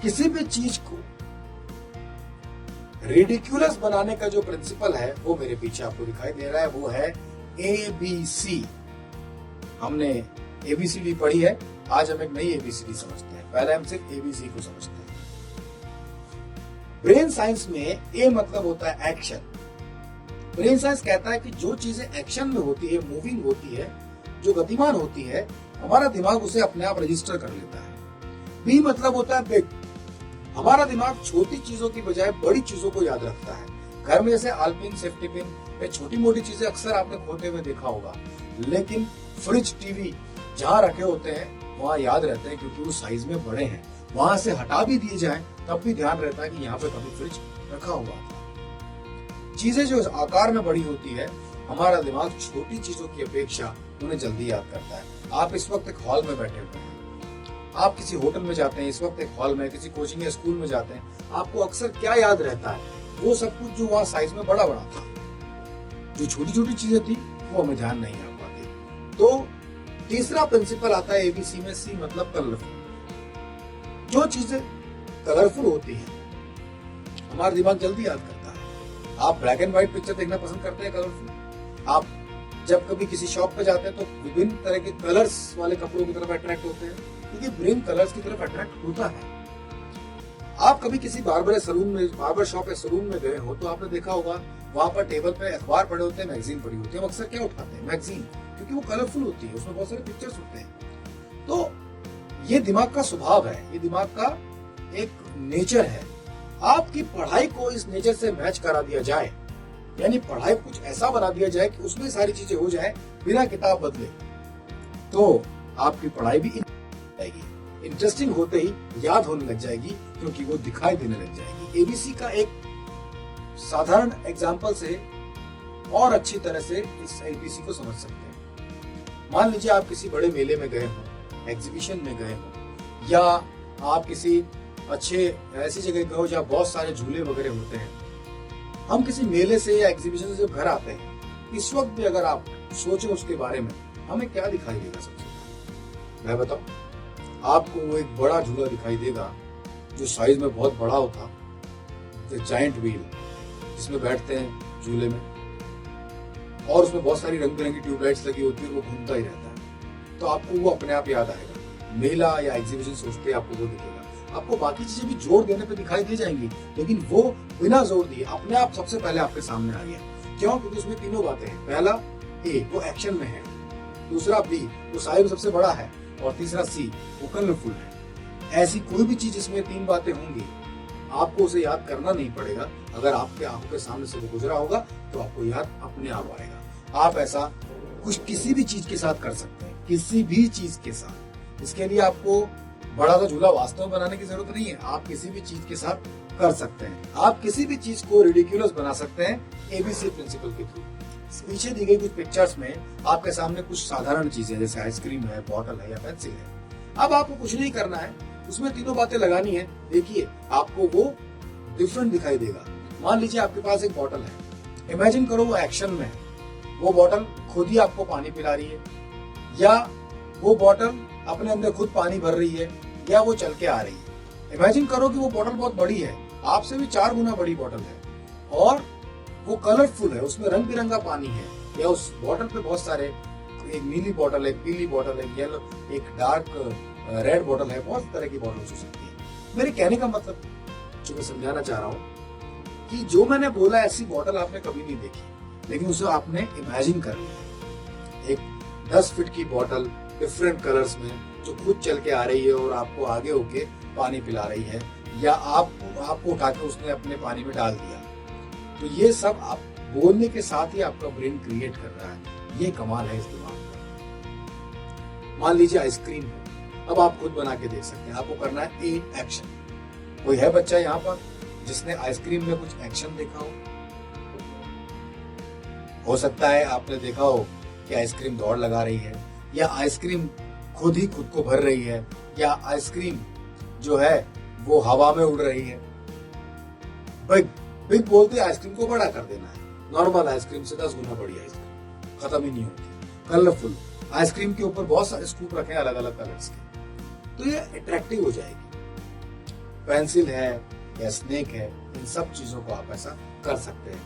किसी भी चीज को रिडिक्यूलस बनाने का जो प्रिंसिपल है वो मेरे पीछे आपको दिखाई दे रहा है, वो है ABC। हमने ABCD पढ़ी है, आज हम एक नई ABCD समझते हैं। पहले हम सिर्फ ABC को समझते हैं। ब्रेन साइंस में A मतलब होता है एक्शन। ब्रेन साइंस कहता है कि जो चीजें एक्शन में होती है, मूविंग होती है, जो गतिमान होती है, हमारा दिमाग उसे अपने आप रजिस्टर कर लेता है। B मतलब होता है बिग। हमारा दिमाग छोटी चीजों की बजाय बड़ी चीजों को याद रखता है। घर में जैसे आलपिन, सेफ्टी पिन या छोटी मोटी चीजें अक्सर आपने खोते हुए देखा होगा, लेकिन फ्रिज, टीवी जहाँ रखे होते हैं वहाँ याद रहते हैं क्योंकि वो साइज में बड़े हैं। वहां से हटा भी दिए जाएं तब भी ध्यान रहता है कि यहाँ पे कभी फ्रिज रखा हुआ था। चीजें जो आकार में बड़ी होती है, हमारा दिमाग छोटी चीजों की अपेक्षा उन्हें जल्दी याद करता है। आप इस वक्त एक हॉल में बैठे हुए हैं, आप किसी होटल में जाते हैं, इस वक्त एक हॉल में, किसी कोचिंग या स्कूल में जाते हैं, आपको अक्सर क्या याद रहता है? वो सब कुछ जो वहाँ साइज में बड़ा बड़ा था। जो छोटी छोटी चीजें थी वो हमें ध्यान नहीं आ पाती। तो तीसरा प्रिंसिपल आता है ABC में, C मतलब कलरफुल। जो चीजें कलरफुल होती है हमारा दिमाग जल्दी याद करता है। आप ब्लैक एंड व्हाइट पिक्चर देखना पसंद करते हैं कलरफुल? आप जब कभी किसी शॉप पे जाते हैं तो विभिन्न तरह के कलर्स वाले कपड़ों की तरफ अट्रैक्ट होते हैं क्योंकि ब्रेन कलर्स की तरफ अट्रैक्ट होता है। आप कभी किसी बार्बर शॉप या सलून में गए हो तो आपने देखा होगा वहां पर टेबल पे अखबार पड़े होते हैं, मैगजीन पड़ी होती है। हम अक्सर क्या उठाते हैं? मैगजीन, क्योंकि वो कलरफुल होती है, उसमें बहुत सारे पिक्चर्स होते हैं। तो ये दिमाग का स्वभाव है, ये दिमाग का एक नेचर है। आपकी पढ़ाई को इस नेचर से मैच करा दिया जाए, यानी पढ़ाई को कुछ ऐसा बना दिया जाए कि उसमें सारी चीजें हो जाए बिना किताब बदले, तो आपकी पढ़ाई भी इंटरेस्टिंग होते ही याद होने लग जाएगी क्योंकि वो दिखाई देने लग जाएगी। ABC का एक साधारण एग्जाम्पल से और अच्छी तरह से इस ABC को समझ सकते हैं। मान लीजिए आप किसी बड़े मेले में गए हो, एग्जीबिशन में गए हो, या आप किसी अच्छे ऐसी जगह गए हो जहाँ बहुत सारे झूले वगैरह होते हैं। हम किसी मेले से या एग्जीबिशन से जब घर आते हैं, इस वक्त भी अगर आप सोचें उसके बारे में, हमें क्या दिखाई देगा? सबसे पहले मैं बताऊं, आपको वो एक बड़ा झूला दिखाई देगा जो साइज में बहुत बड़ा होता, जायंट व्हील, जिसमें बैठते हैं झूले में, और उसमें बहुत सारी रंग बिरंगी ट्यूबलाइट्स लगी होती है, वो घूमता ही रहता है। तो आपको वो अपने आप याद आएगा। मेला या एग्जीबिशन सोचते आपको वो दिखेगा। आपको बाकी चीजें भी जोर देने पे दिखाई दे जाएंगी, लेकिन वो बिना जोर दिए अपने आप सबसे पहले आपके सामने आ गया। क्यों? क्योंकि उसमें तीनों बातें हैं। पहला A, वो एक्शन में है। दूसरा B, वो साइज में सबसे बड़ा है। और तीसरा C, वो कलरफुल है। ऐसी कोई भी चीज इसमें तीन बातें होंगी, आपको उसे याद करना नहीं पड़ेगा। अगर आपके आंखों के सामने से वो गुजरा होगा तो आपको याद अपने आप आएगा। आप ऐसा कुछ किसी भी चीज के साथ कर सकते हैं, किसी भी चीज के साथ। इसके लिए आपको बड़ा सा झूला वास्तव में बनाने की जरूरत नहीं है, आप किसी भी चीज के साथ कर सकते हैं। आप किसी भी चीज को रिडिक्यूलस बना सकते हैं ABC प्रिंसिपल के थ्रू। पीछे दी गई कुछ पिक्चर्स में आपके सामने कुछ साधारण चीजें जैसे आइसक्रीम है, बॉटल है या पेंसिल है। अब आपको कुछ नहीं करना है, उसमें तीनों बातें लगानी है। देखिए आपको वो डिफरेंट दिखाई देगा। मान लीजिए आपके पास एक बॉटल है, इमेजिन करो वो एक्शन में है। वो बॉटल खुद ही आपको पानी पिला रही है, या वो बॉटल अपने अंदर खुद पानी भर रही है, या वो चल के आ रही है। इमेजिन करो कि वो बॉटल बहुत बड़ी है, आपसे भी 4 गुना बड़ी बॉटल है, और वो कलरफुल है, उसमें रंग बिरंगा पानी है, या उस बॉटल पे बहुत सारे, एक नीली बॉटल है, पीली बॉटल है, येलो, एक डार्क रेड बॉटल है, बहुत तरह की बॉटल हो सकती है। मेरे कहने का मतलब जो मैं समझाना चाह रहा हूँ कि जो मैंने बोला ऐसी बॉटल आपने कभी नहीं देखी, लेकिन उसे आपने इमेजिन कर लिया। एक 10 फीट की बॉटल डिफरेंट कलर्स में जो खुद चल के आ रही है और आपको आगे होके पानी पिला रही है, या आपको उठा के उसने अपने पानी में डाल दिया। तो ये सब आप बोलने के साथ ही आपका ब्रेन क्रिएट कर रहा है। ये कमाल है इस दिमाग का। मान लीजिए आइसक्रीम है, अब आप खुद बना के देख सकते हैं। आपको करना है A, एक्शन। कोई है बच्चा यहाँ पर जिसने आइसक्रीम में कुछ एक्शन देखा हो सकता है आपने देखा हो कि आइसक्रीम दौड़ लगा रही है, या आइसक्रीम खुद ही खुद को भर रही है, या आइसक्रीम जो है वो हवा में उड़ रही है। बिग बोलते आइसक्रीम को बड़ा कर देना है। नॉर्मल आइसक्रीम से 10 गुना बड़ी आइसक्रीम, खत्म ही नहीं होती। कलरफुल आइसक्रीम के ऊपर बहुत सारे स्कूप रखे हैं अलग अलग कलर्स के, तो ये अट्रैक्टिव हो जाएगी। पेंसिल है या स्नेक है, इन सब चीजों को आप ऐसा कर सकते हैं।